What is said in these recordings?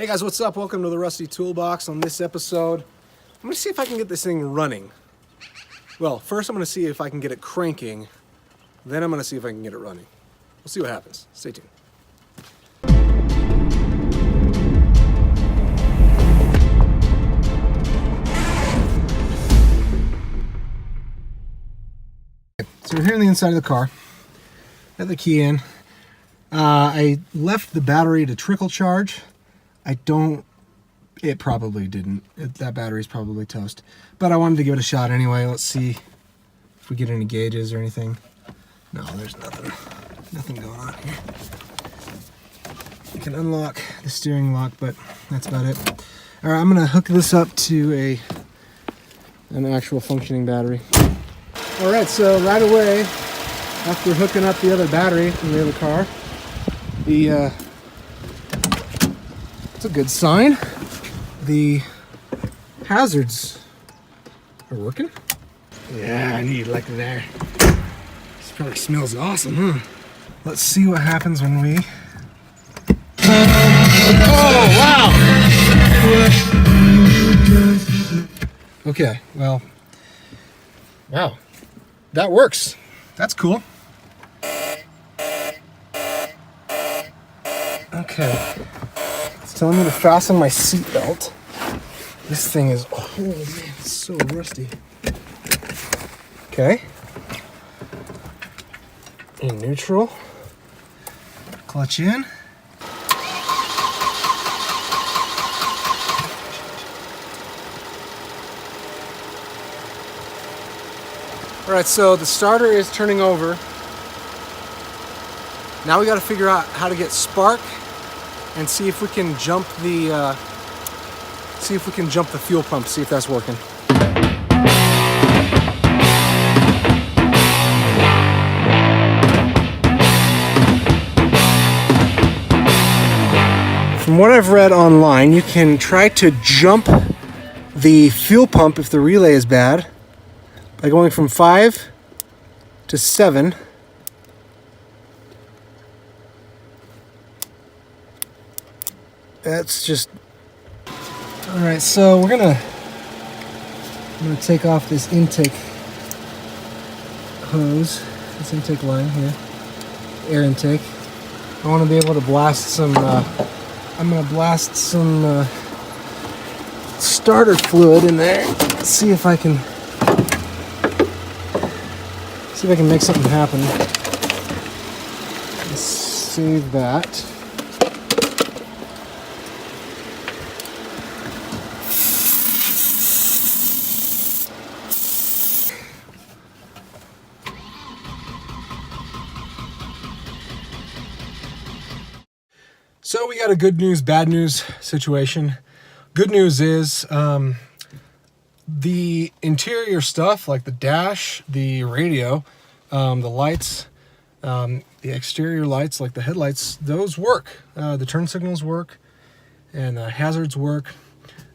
Hey guys, what's up? Welcome to the Rusty Toolbox. On this episode, I'm going to see if I can get this thing running. Well, first I'm going to see if I can get it cranking, then I'm going to see if I can get it running. We'll see what happens. Stay tuned. So we're here on the inside of the car. Got the key in. I left the battery to trickle charge. It probably didn't. That battery's probably toast. But I wanted to give it a shot anyway. Let's see if we get any gauges or anything. No, there's nothing going on here. You can unlock the steering lock, but that's about it. All right, I'm gonna hook this up to an actual functioning battery. All right, so right away, after hooking up the other battery from the other car, it's a good sign. The hazards are working. Yeah, I need like there. This probably smells awesome, huh? Let's see what happens when we... Oh, wow! Okay, well, wow. That works. That's cool. Okay. It's telling me to fasten my seatbelt. This thing is, oh man, it's so rusty. Okay. In neutral. Clutch in. All right, so the starter is turning over. Now we got to figure out how to get spark and see if we can jump the fuel pump, see if that's working. From what I've read online, you can try to jump the fuel pump if the relay is bad by going from 5 to 7. That's just... Alright, so I'm gonna take off this intake hose, this intake line here, air intake. I want to be able to blast some, I'm gonna blast some starter fluid in there. See if I can make something happen. Let's save that. So we got a good news, bad news situation. Good news is the interior stuff, like the dash, the radio, the lights, the exterior lights, like the headlights, those work. The turn signals work, and the hazards work.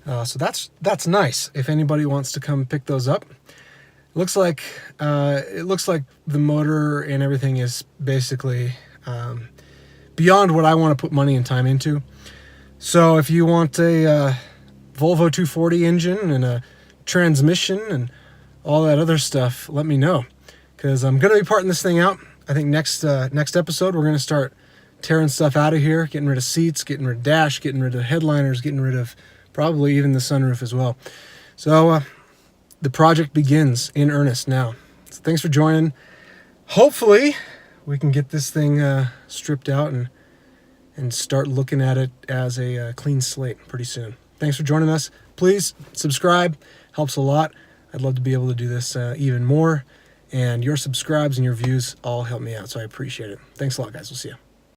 So that's nice. If anybody wants to come pick those up, it looks like the motor and everything is basically beyond what I want to put money and time into. So if you want a Volvo 240 engine and a transmission and all that other stuff, let me know, because I'm going to be parting this thing out. I think next episode we're going to start tearing stuff out of here, getting rid of seats, getting rid of dash, getting rid of headliners, getting rid of probably even the sunroof as well. So the project begins in earnest now. So thanks for joining. Hopefully we can get this thing stripped out and start looking at it as a clean slate pretty soon. Thanks for joining us. Please subscribe. Helps a lot. I'd love to be able to do this even more. And your subscribes and your views all help me out, so I appreciate it. Thanks a lot, guys. We'll see you.